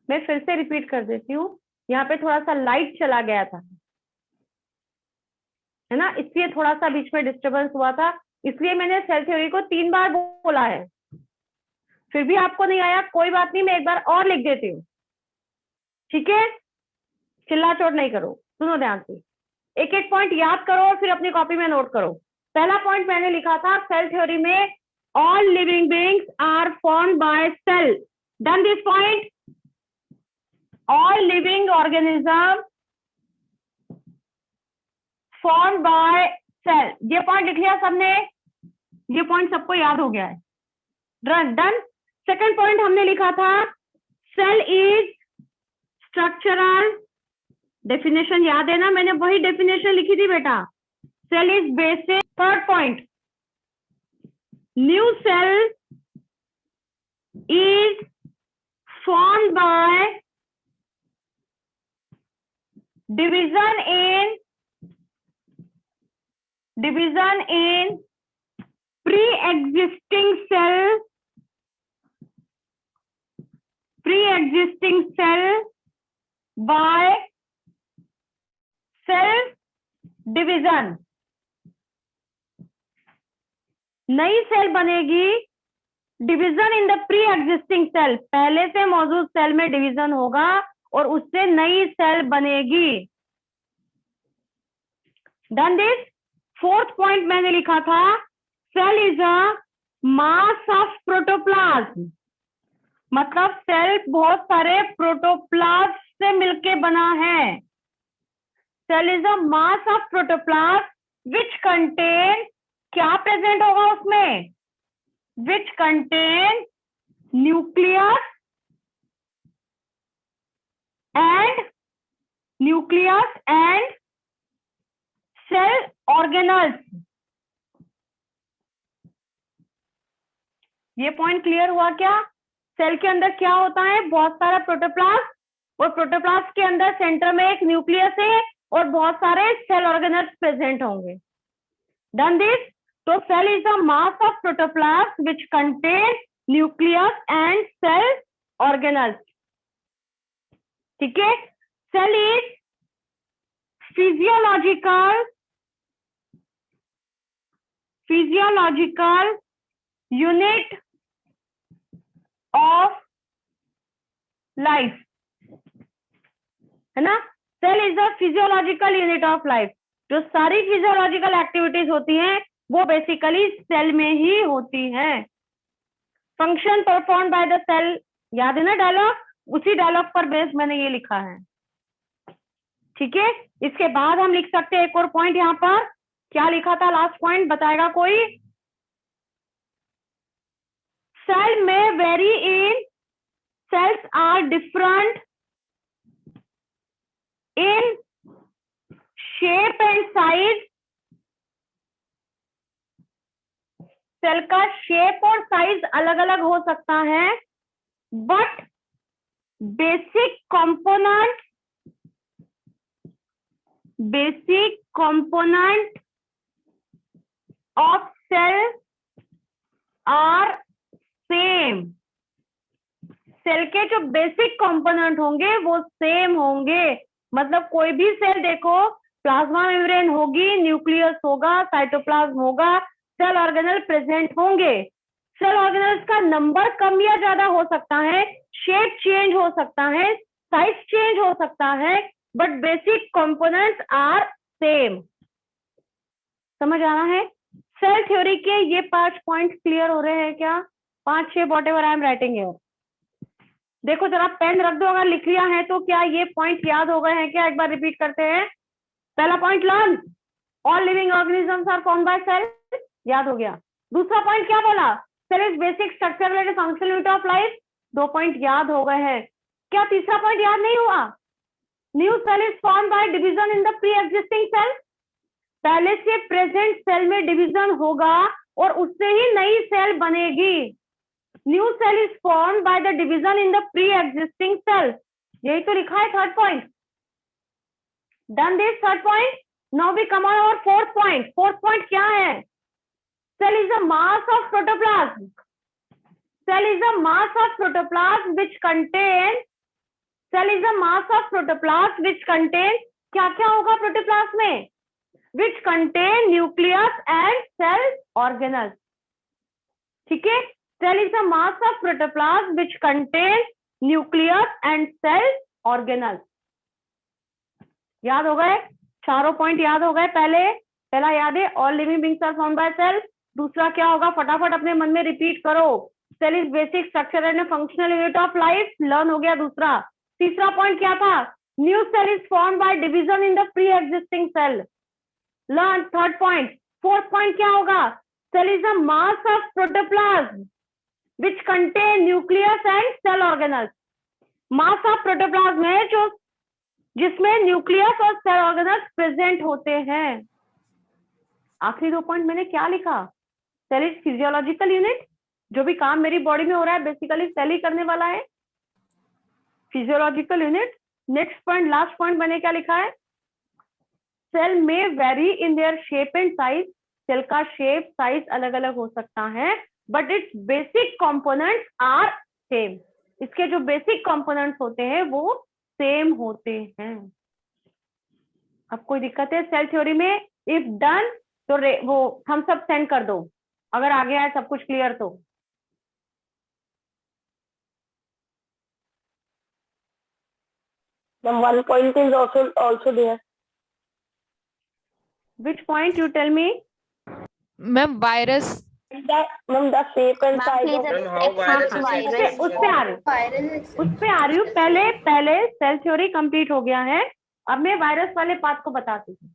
मैं फिर से रिपीट कर देती हूँ, यहाँ पे थोड़ा सा लाइट चला गया था, है ना, इसलिए थोड़ा सा बीच में डिस्टरबेंस हुआ था, इसलिए मैंने सेल थ्योरी को 3 बार बोला है। फिर भी आपको नहीं आया, कोई बात नहीं, मैं एक बार और लिख देती हूँ, ठीक है? चिल्ला चोट नहीं करो, सुनो ध्यान से, एक एक पॉइंट याद करो और फिर अपनी कॉपी में नोट करो। पहला पॉइंट मैंने लिखा था सेल थ्योरी में all living beings are formed by cell. Done this point, all living organism formed by cell, ये पॉइंट लिख लिया सबने? ये पॉइंट सबको याद हो गया है? डन। सेकंड पॉइंट हमने लिखा था सेल इज स्ट्रक्चरल, डेफिनेशन याद है ना, मैंने वही डेफिनेशन लिखी थी बेटा, cell is basic. Third point, new cell is formed by division in pre-existing cell by cell division। नई सेल बनेगी, division in the pre existing cell, पहले से मौजूद सेल में डिवीजन होगा और उससे नई सेल बनेगी। Done this. फोर्थ पॉइंट मैंने लिखा था cell is a mass of protoplasm, मतलब सेल बहुत सारे प्रोटोप्लाज्म से मिलके बना है। Cell is a mass of protoplasm which contain, क्या प्रेजेंट होगा उसमें? which contain nucleus and cell organelles। ये पॉइंट क्लियर हुआ क्या? सेल के अंदर क्या होता है? बहुत सारा प्रोटोप्लास्ट, और प्रोटोप्लास्ट के अंदर सेंटर में एक न्यूक्लियस है और बहुत सारे सेल ऑर्गेनल्स प्रेजेंट होंगे। Done this. तो cell is a mass of protoplast which contain nucleus and cell organelles, ठीक है? Cell is physiological unit of life, है ना? Cell is the physiological unit of life. जो सारी फिजियोलॉजिकल एक्टिविटीज होती हैं वो बेसिकली सेल में ही होती हैं। Function perform by the cell, याद है ना डायलॉग? उसी डायलॉग पर बेस मैंने ये लिखा है, ठीक है? इसके बाद हम लिख सकते हैं एक और पॉइंट, यहां पर क्या लिखा था? लास्ट पॉइंट बताएगा कोई? सेल में vary in, cells are different in shape and size, cell का शेप और साइज अलग अलग हो सकता है, but basic component of cell are same. Cell के जो बेसिक कंपोनेंट होंगे वो सेम होंगे, मतलब कोई भी सेल देखो, प्लाज्मा मेम्ब्रेन होगी, न्यूक्लियस होगा, साइटोप्लाज्म होगा, सेल ऑर्गेनल प्रेजेंट होंगे। सेल ऑर्गेनल्स का नंबर कम या ज्यादा हो सकता है, शेप चेंज हो सकता है, साइज चेंज हो सकता है, but basic components are same. समझ आ रहा है? सेल थ्योरी के ये 5 पॉइंट क्लियर हो रहे हैं क्या? 5-6 what ever I am writing here. देखो जरा पेन रख दो, अगर लिख लिया है तो क्या ये पॉइंट याद हो गए हैं क्या? एक बार रिपीट करते हैं। पहला point learn, all living organisms are formed by cell, याद हो गया। दूसरा पॉइंट क्या बोला? Cell is basic structural and functional unit of life, 2 point याद हो गए हैं। क्या तीसरा पॉइंट याद नहीं हुआ? New cell is formed by division in the pre existing cell, पहले से प्रेजेंट सेल में डिवीजन होगा और उससे ही नई सेल बनेगी। New cell is formed by the division in the pre existing cell, यही तो लिखा है third point. Done this third point. Now we come on our fourth point. Fourth point क्या है? Cell is a mass of protoplasm, cell is a mass of protoplasm which contain cell is the mass of protoplast which contain, क्या क्या होगा protoplast में, which contain nucleus and cell organelles. ठीक है, cell is the mass of protoplast which contain nucleus and cell organelles. याद हो गए, चारों पॉइंट याद हो गए। पहला याद है, all living beings are formed by cell. दूसरा क्या होगा, फटाफट अपने मन में रिपीट करो, cell is basic structure and functional unit of life, learn हो गया दूसरा। तीसरा पॉइंट क्या था, new cell is formed by division in the pre existing cell, learn. Third point. Fourth point क्या होगा, cell is the mass of protoplasm which contain nucleus and cell organelles. Mass of protoplasm है जो जिसमें nucleus और cell organelles present होते हैं। आखिरी दो पॉइंट मैंने क्या लिखा, सेल इज फिजियोलॉजिकल यूनिट, जो भी काम मेरी बॉडी में हो रहा है बेसिकली सेल ही करने वाला है, physiological unit. Next point, last point मैंने क्या लिखा है, सेल में vary in their shape and size, cell का शेप साइज अलग अलग हो सकता है, but its basic components are same. इसके जो बेसिक कंपोनेंट्स होते हैं वो सेम होते हैं। अब कोई दिक्कत है सेल थ्योरी में, इफ डन तो वो हम सब सेंड कर दो, अगर आ गया है सब कुछ क्लियर तो। One point is also there. Which point you tell me? Ma'am virus, The shape and size of उस पे आ रही हूँ। पहले सेल थ्योरी कंप्लीट हो गया है, अब मैं वायरस वाले पार्ट को बताती हूँ।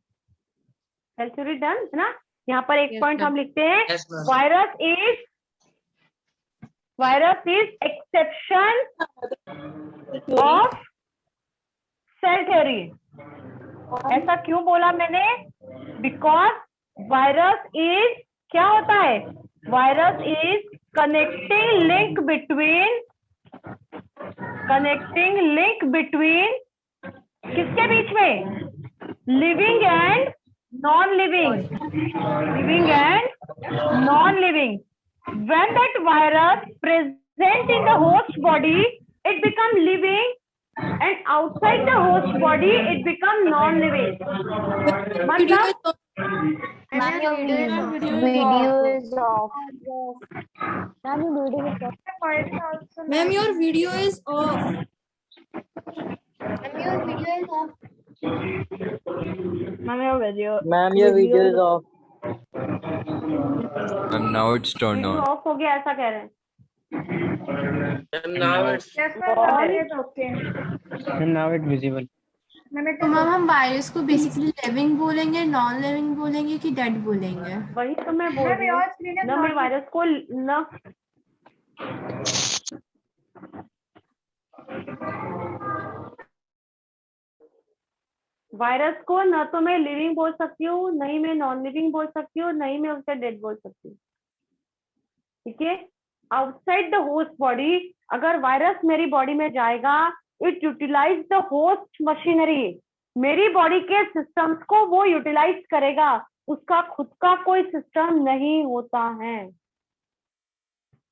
सेल थ्योरी डन है ना। यहाँ पर एक पॉइंट हम लिखते हैं, virus is exception of cell theory. ऐसा क्यों बोला मैंने, बिकॉज वायरस इज, क्या होता है, virus is connecting link between किसके बीच में, living and non living. When that virus present in the host body, it become living, and outside the host body, it become non-living. मतलब Ma'am, your video is off. Ma'am, your video is off. And now it's turned on. Of हो गया ऐसा कह रहे हैं। Now it's visible. तो ma'am हम virus को बेसिकली लिविंग बोलेंगे, नॉन लिविंग बोलेंगे कि डेड बोलेंगे? वही तो मैं बोल रही हूँ ना, मैं वायरस को न तो मैं लिविंग बोल सकती हूँ, नहीं मैं नॉन लिविंग बोल सकती हूँ, नहीं मैं उसे डेड बोल सकती हूँ। ठीक है, आउटसाइड द होस्ट बॉडी, अगर वायरस मेरी बॉडी में जाएगा, it utilise the host machinery, मेरी बॉडी के सिस्टम्स को वो यूटिलाइज करेगा, उसका खुद का कोई सिस्टम नहीं होता है।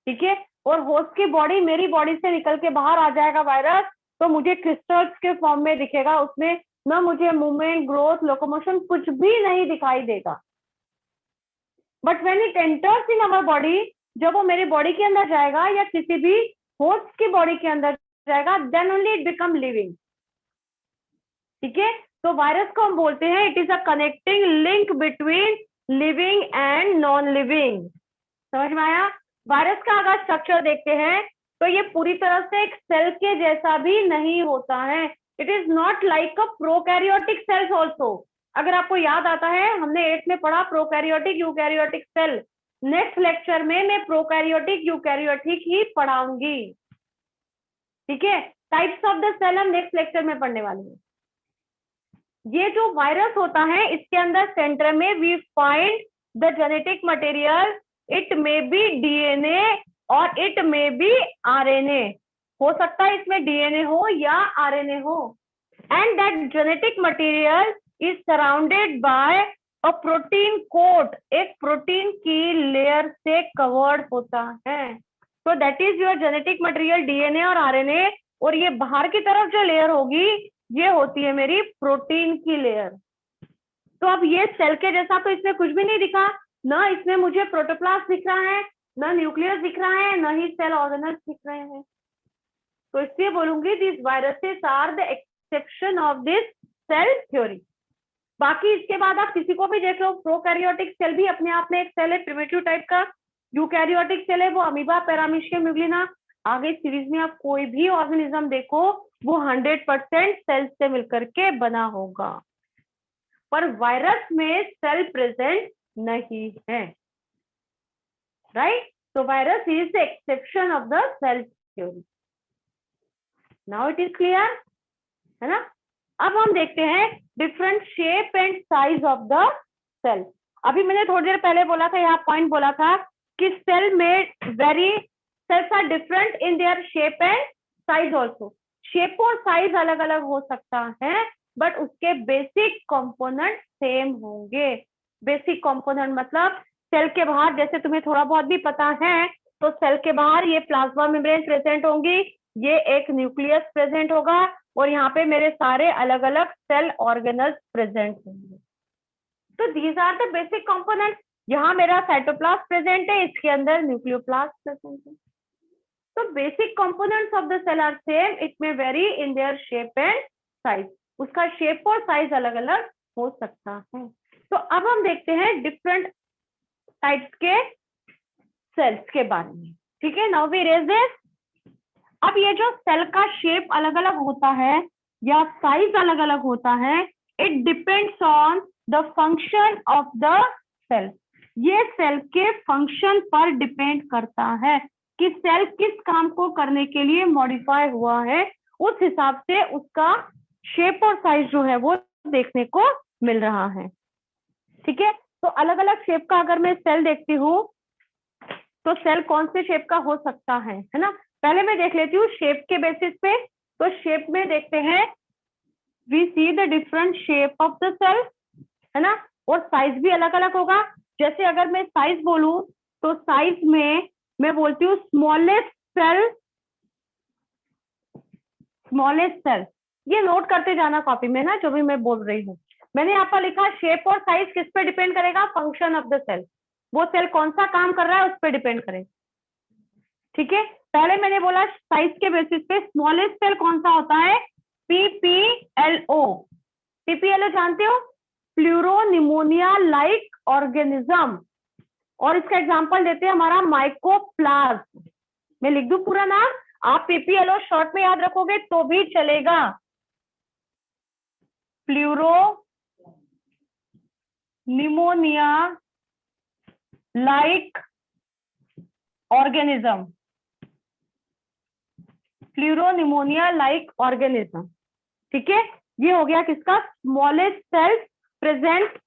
ठीक है, और होस्ट की बॉडी मेरी बॉडी से निकल के बाहर आ जाएगा वायरस, तो मुझे क्रिस्टल्स के फॉर्म में दिखेगा, उसमें न मुझे मूवमेंट, ग्रोथ, लोकोमोशन कुछ भी नहीं दिखाई देगा। But when it enters in our body, जब वो मेरी बॉडी के अंदर जाएगा या किसी भी होस्ट की बॉडी के अंदर जाएगा, then only it become living. ठीक है, तो वायरस को हम बोलते हैं it is a connecting link between living and non living. समझ में आया? वायरस का अगर स्ट्रक्चर देखते हैं तो ये पूरी तरह से एक सेल के जैसा भी नहीं होता है। It is not like a prokaryotic cells also. अगर आपको याद आता है, हमने 8th में पढ़ा prokaryotic eukaryotic cell. Next lecture में मैं प्रोकैरियोटिक यूकैरियोटिक ही पढ़ाऊंगी। ठीक है, टाइप्स ऑफ द सेल हम नेक्स्ट लेक्चर में पढ़ने वाले हैं। ये जो वायरस होता है, इसके अंदर सेंटर में we find the genetic material. It may be DNA और इट मे बी आरएनए। हो सकता है इसमें डीएनए हो या आरएनए हो। And that genetic material is surrounded by a protein coat. एक प्रोटीन की लेयर से कवर्ड होता है। तो that is your genetic material, DNA और आरएनए। और ये बाहर की तरफ जो लेयर होगी ये होती है मेरी प्रोटीन की लेयर। तो अब ये सेल के जैसा तो इसमें कुछ भी नहीं दिखा, ना इसमें मुझे प्रोटोप्लास्ट दिख रहा है, ना न्यूक्लियस दिख रहा है, ना ही सेल ऑर्गेनल्स दिख रहे हैं। तो इसलिए बोलूंगी this viruses are the exception of this cell theory. बाकी इसके बाद आप किसी को भी देख लो, प्रोकैरियोटिक सेल भी अपने आप में एक सेल है प्रिमिटिव टाइप का, यूकैरियोटिक सेल है वो अमीबा, पैरामीशियम, यूग्लिना। आगे सीरीज में आप कोई भी ऑर्गेनिज्म देखो वो 100% सेल से मिलकर के बना होगा, पर वायरस में सेल प्रेजेंट नहीं है, राइट। तो virus is the exception of the cell theory. Now it is clear, है ना। अब हम देखते हैं different shape and size of the cell. अभी मैंने थोड़ी देर पहले बोला था, यहाँ पॉइंट बोला था कि सेल में cells are different in their shape and size also. Shape और साइज अलग अलग हो सकता है, बट उसके बेसिक कंपोनेंट सेम होंगे। बेसिक कंपोनेंट मतलब सेल के बाहर, जैसे तुम्हें थोड़ा बहुत भी पता है, तो सेल के बाहर ये प्लाज्मा मेम्ब्रेन प्रेजेंट होंगी, ये एक न्यूक्लियस प्रेजेंट होगा, और यहाँ पे मेरे सारे अलग अलग सेल ऑर्गेनल्स प्रेजेंट होंगे। तो these are the basic components. यहाँ मेरा साइटोप्लाज्म प्रेजेंट है, इसके अंदर न्यूक्लियोप्लास्ट प्रेजेंट है। तो basic components of the cell are same, it may vary in their shape and size. उसका शेप और साइज अलग अलग हो सकता है। तो अब हम देखते हैं डिफरेंट टाइप्स के सेल्स के बारे में, ठीक है। Now we raise this. अब ये जो सेल का शेप अलग अलग होता है या साइज अलग अलग होता है, it depends on the function of the cell. ये सेल के फंक्शन पर डिपेंड करता है कि सेल किस काम को करने के लिए मॉडिफाई हुआ है, उस हिसाब से उसका शेप और साइज जो है वो देखने को मिल रहा है, ठीक है। तो अलग अलग शेप का अगर मैं सेल देखती हूँ तो सेल कौन से शेप का हो सकता है ना। पहले मैं देख लेती हूँ शेप के बेसिस पे। तो शेप में देखते हैं, we see the different shape of the cell, है ना, और साइज भी अलग अलग होगा। जैसे अगर मैं साइज बोलूं तो साइज में मैं बोलती हूँ स्मॉलेस्ट सेल, स्मॉलेस्ट सेल। ये नोट करते जाना कॉपी में ना, जो भी मैं बोल रही हूँ। मैंने यहाँ पर लिखा शेप और साइज किस पे डिपेंड करेगा, फंक्शन ऑफ द सेल। वो सेल कौन सा काम कर रहा है उस पर डिपेंड करेगा, ठीक है। पहले मैंने बोला साइज के बेसिस पे स्मॉलेस्ट सेल कौन सा होता है, पीपीएलओ। पीपीएलओ जानते हो, प्लूरोनिमोनिया लाइक ऑर्गेनिज्म। और इसका एग्जांपल देते हैं हमारा माइकोप्लाज्म। मैं लिख दूं पूरा नाम, आप पीपीएलओ शॉर्ट में याद रखोगे तो भी चलेगा। Pleuropneumonia like organism, pleuropneumonia like organism, ठीक है। ये हो गया किसका, smallest cell present,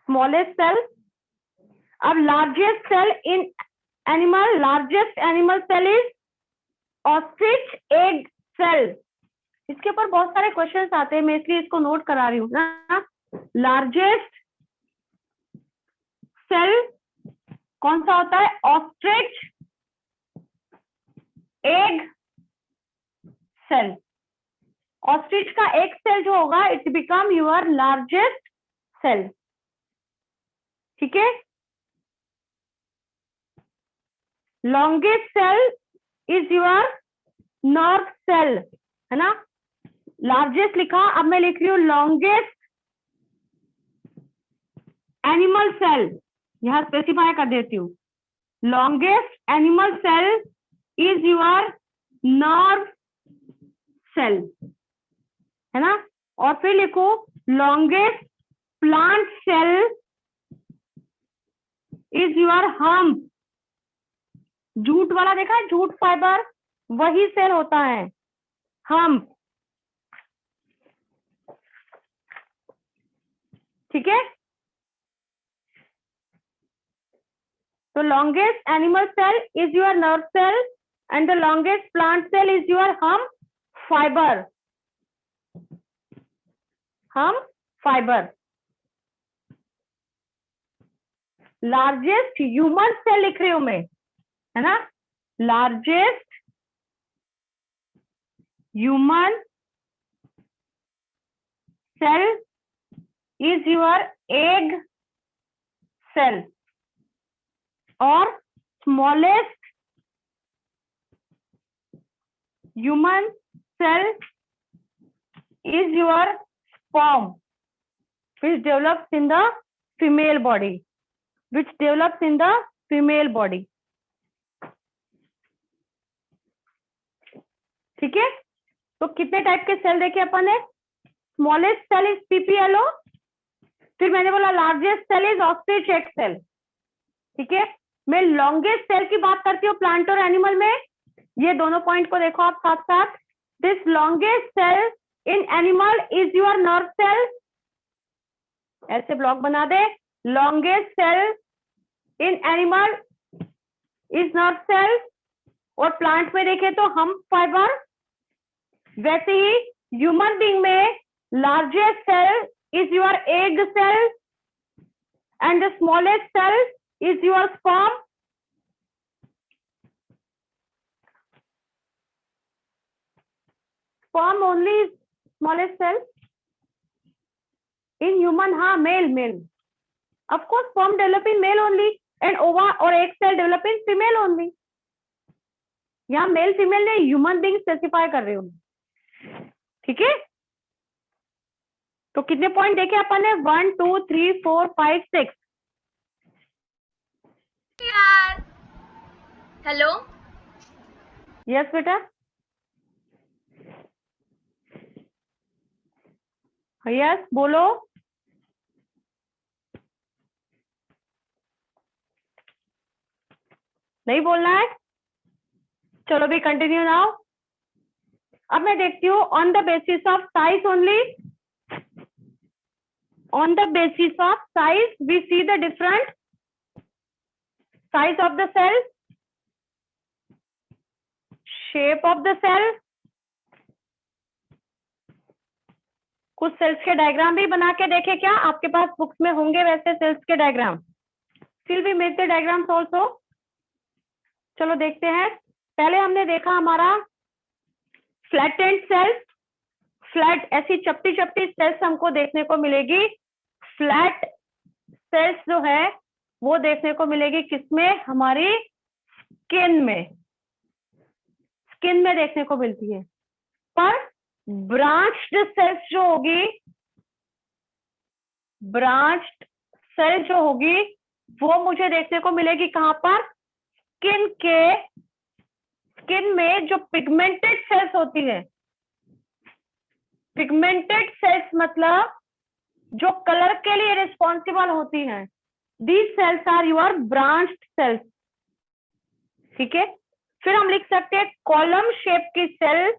smallest cell. अब largest cell in animal, largest animal cell is ostrich egg cell. इसके ऊपर बहुत सारे क्वेश्चंस आते हैं, मैं इसलिए इसको नोट करा रही हूँ ना। लार्जेस्ट सेल कौन सा होता है, ऑस्ट्रिच एग सेल। ऑस्ट्रिच का एग सेल जो होगा it become your largest cell, ठीक है। Longest cell is your nerve cell, है ना। लार्जेस्ट लिखा, अब मैं लिख रही हूं लॉन्गेस्ट एनिमल सेल, यहां स्पेसिफाई कर देती हूँ। Longest animal cell is your nerve cell, है ना। और फिर लिखो longest plant cell is your hemp. Jute वाला देखा है, जूट फाइबर, वही सेल होता है हम्प, ठीक है। तो longest animal cell is your nerve cell and the longest plant cell is your hemp fibre, hemp fibre. Largest human cell लिख रही हूं मैं, है ना। Largest human cell is your egg cell or smallest human cell is your sperm which develops in the female body, which develops in the female body. ठीक है, तो कितने टाइप के सेल देखे अपन ने? स्मॉलेस्ट सेल इज पीपीएलओ, फिर मैंने बोला largest cell is ostrich egg cell. ठीक है, मैं लॉन्गेस्ट सेल की बात करती हूँ प्लांट और एनिमल में। ये दोनों पॉइंट को देखो आप साथ साथ। This longest cell in animal is your nerve cell, ऐसे ब्लॉक बना दे। Longest cell in animal is nerve cell, और प्लांट में देखें तो हम फाइबर। वैसे ही ह्यूमन बीइंग में largest cell is your egg cell and the smallest cell is your sperm. Sperm only smallest cell in human. हाँ, male of course sperm develop in male only and ova और egg cell develop in female only. यहाँ male female ने human being specify कर रहे हो। ठीक है, तो कितने पॉइंट देखे अपन ने? 1 2 3 4 5 6। यार हेलो, यस बेटा, यस बोलो। नहीं बोलना है? चलो भी कंटिन्यू नाउ। अब मैं देखती हूँ on the basis of size only, on the basis of size we see the different size of the cell, shape of the cell. कुछ सेल्स के डायग्राम भी बना के देखे क्या? आपके पास बुक्स में होंगे वैसे सेल्स के diagram. Still we make the diagrams also. चलो देखते हैं। पहले हमने देखा हमारा फ्लैटेंड सेल्स, फ्लैट ऐसी चपटी चपटी सेल्स हमको देखने को मिलेगी। फ्लैट सेल्स जो है वो देखने को मिलेगी किसमें? हमारी स्किन में, स्किन में देखने को मिलती है। पर ब्रांच्ड सेल्स जो होगी, ब्रांच्ड सेल जो होगी वो मुझे देखने को मिलेगी कहां पर? स्किन के, स्किन में जो पिगमेंटेड सेल्स होती है। पिगमेंटेड सेल्स मतलब जो कलर के लिए रिस्पॉन्सिबल होती हैं। These cells are your branched cells. ठीक है, फिर हम लिख सकते हैं कॉलम शेप की सेल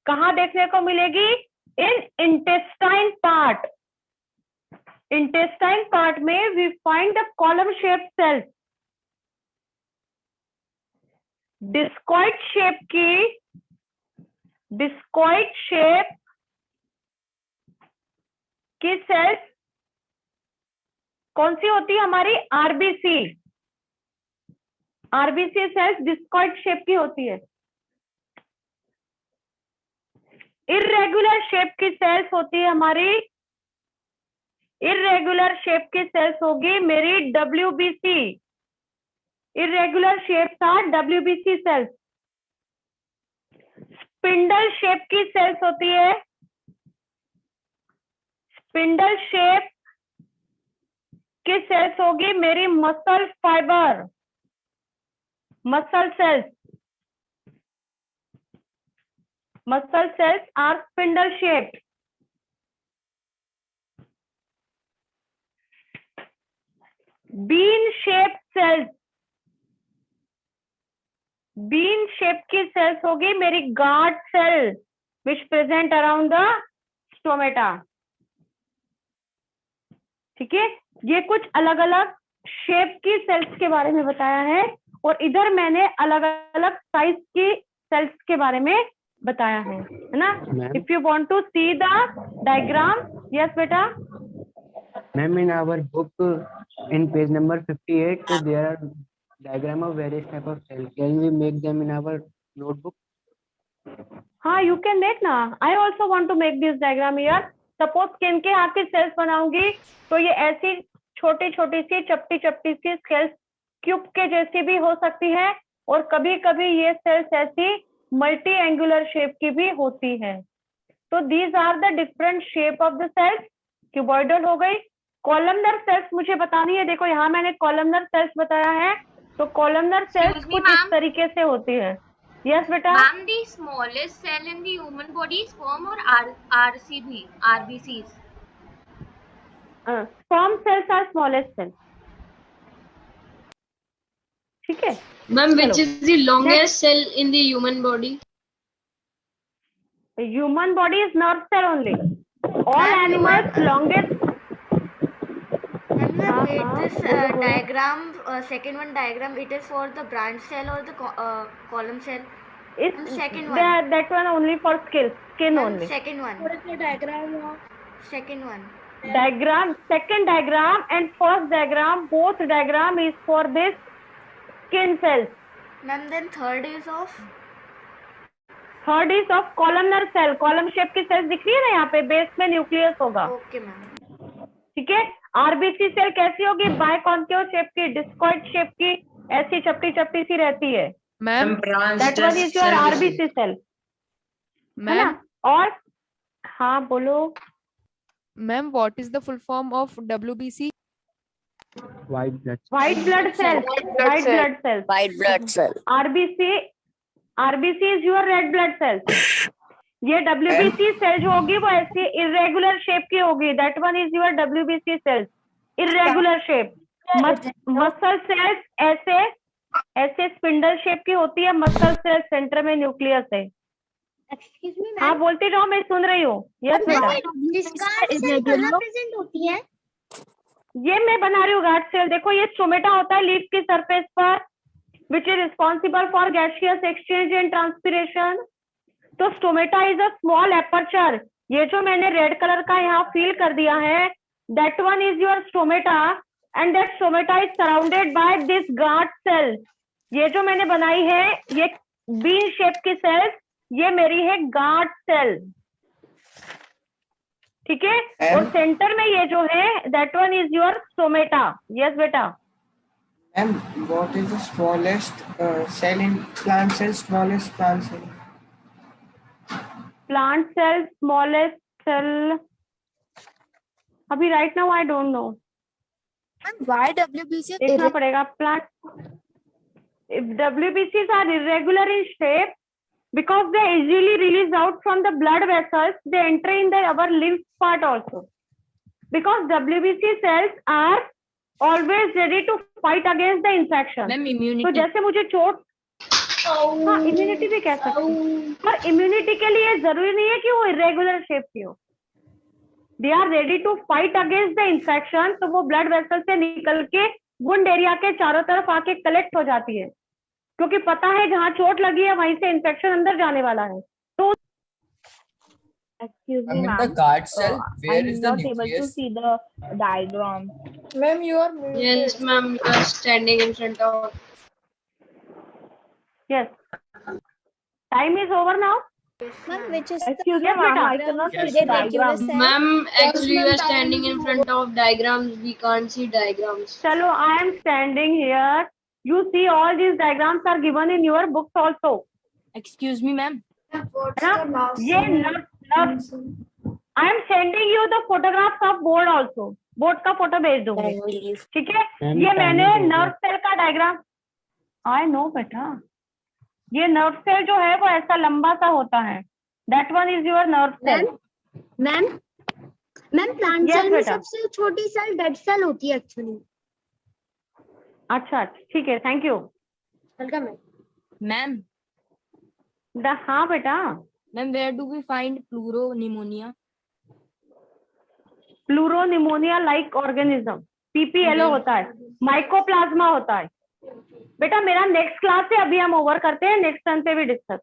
कहां देखने को मिलेगी? In intestine part. Intestine part में we find the column shape cells. Discoid shape की, डिस्कॉइड शेप की सेल्स कौन सी होती है? हमारी RBC. RBC cells discoid shape की होती है। इर्रेगुलर शेप की सेल्स होती है हमारी, इर्रेगुलर शेप की सेल्स होगी मेरी WBC. Irregular shapes are WBC cells. Spindle shape की सेल्स होती है, स्पिंडल शेप की सेल्स होगी मेरी muscle fibre, muscle cells. Muscle cells are spindle shaped. Bean shape cells, bean shape की सेल्स होगी मेरी guard cell which present around the stomata. ठीक है, ये कुछ अलग अलग शेप की सेल्स के बारे में बताया है, और इधर मैंने अलग अलग साइज की सेल्स के बारे में बताया है ना। If you want to see the diagram, yes बेटा। Ma'am, in our book in page number 58 there are diagram of various type of cells. Can we make them in our notebook? हाँ, you can make ना, I also want to make this diagram here. Suppose skin के हाथ की sales बनाऊंगी तो ये ऐसी छोटी छोटी सी चपटी चपटी सी सेल्स क्यूब के जैसी भी हो सकती है, और कभी कभी ये सेल्स ऐसी मल्टी एंगुलर शेप की भी होती है। तो these are the different shape of the cells. Cuboidal हो गई। कॉलमनर सेल्स मुझे बतानी है। देखो यहाँ मैंने कॉलमनर सेल्स बताया है, तो कॉलमनर सेल्स Excuse me, कुछ इस ma'am. तरीके से होती है। यस बेटा। Ma'am, the smallest cell in the human body is sperm or RBCs? Sperm cells are smallest cells. ठीक है Ma'am, which चलो। is the longest cell in the human body? Human body is nerve cell only. All animals longest. Wait, this बोलो। diagram, second one diagram, it is for the branch cell or the column cell? It's second one. that one only for skin Ma'am, only. second one. What is the diagram of? Second one. Diagram, second diagram and first diagram, both diagram is for this skin cells. Ma'am, then third is of? Third is of columnar cell. Column shape की cells दिख रही है ना यहाँ पे, base में nucleus होगा। Okay, ma'am. ठीक है। आरबीसी सेल कैसी होगी? बाइकॉन्केव शेप की, डिस्कॉइड शेप की, ऐसी चपटी चपटी सी रहती है। Ma'am that one is your RBC cell, है मैम ना? और हाँ बोलो। Ma'am what is the full form of WBC? White blood. White blood cell, white blood cell. White blood cell. RBC is your red blood cell. ये WBC cell जो होगी वो ऐसी इरेगुलर शेप की होगी। That one is your WBC sales, irregular shape. Muscle cells ऐसे ऐसे spindle shape की होती है। मसल सेल सेंटर में न्यूक्लियस है। Excuse me, हाँ बोलती जाओ, मैं सुन रही हूँ। यस बेटा। discard cell कहाँ present होती है? ये मैं बना रही हूँ गार्ड सेल। देखो ये स्टोमेटा होता है लीफ की सरफेस पर, which is responsible for gaseous exchange and transpiration. तो stomata is a small aperture. ये जो मैंने रेड कलर का यहाँ फील कर दिया है, that one is your stomata, and that stomata is surrounded by this guard cell. ये जो मैंने बनाई है ये बीन शेप की सेल्स, ये मेरी है गार्ड सेल। ठीक है। और सेंटर में ये जो है that one is your stomata. Yes बेटा। Ma'am, what is the smallest cell in plant cell? Smallest plant cell. Plant cell smallest cell, अभी right now I don't know, Why WBC? देखना पड़ेगा। Plant WBCs are irregular in shape because they easily release out from the blood vessels. They enter in the our lymph part also, because WBC cells are always ready to fight against the infection. तो जैसे मुझे चोट, हाँ immunity भी कह सकते हैं, पर इम्यूनिटी के लिए जरूरी नहीं है कि वो इरेगुलर शेप की हो। They are ready to fight against the infection. तो वो ब्लड वेसल से निकल के वुंड एरिया के चारों तरफ आके कलेक्ट हो जाती है, क्योंकि पता है जहाँ चोट लगी है वहीं से इंफेक्शन अंदर जाने वाला है। तो Excuse me, I mean, ma'am. the guard cell, where I'm is the not able to nucleus? see the diagram. Ma'am, you are muted. Yes, ma'am. You are standing in front of. Yes, time is over now. Ma'am, which is Excuse me, the ma'am, I cannot see the Yes, ma'am. diagram. Ma'am, actually, you are standing in front of diagrams. We can't see diagrams. चलो, I am standing here. You see all these diagrams are given in your books also. Excuse me, ma'am. ये I am sending you the photographs of board also. Board का photo भेज दूंगी, ठीक है। Ma'am, ये मैंने time is nerve cell का diagram, I know बेटा, ये नर्व सेल जो है वो ऐसा लंबा सा होता है। That one is your nerve cell. Ma'am plant Yes, cell में बेटा। सबसे छोटी सेल डेड सेल होती है एक्चुअली। अच्छा ठीक है, थैंक यू। वेलकम Ma'am, हाँ बेटा। ma'am, where do we find pleuropneumonia? Pleuropneumonia like organism, PPLO होता है, माइकोप्लाज्मा होता है। बेटा मेरा नेक्स्ट क्लास है, अभी हम ओवर करते हैं, नेक्स्ट टर्न पे भी डिस्कस।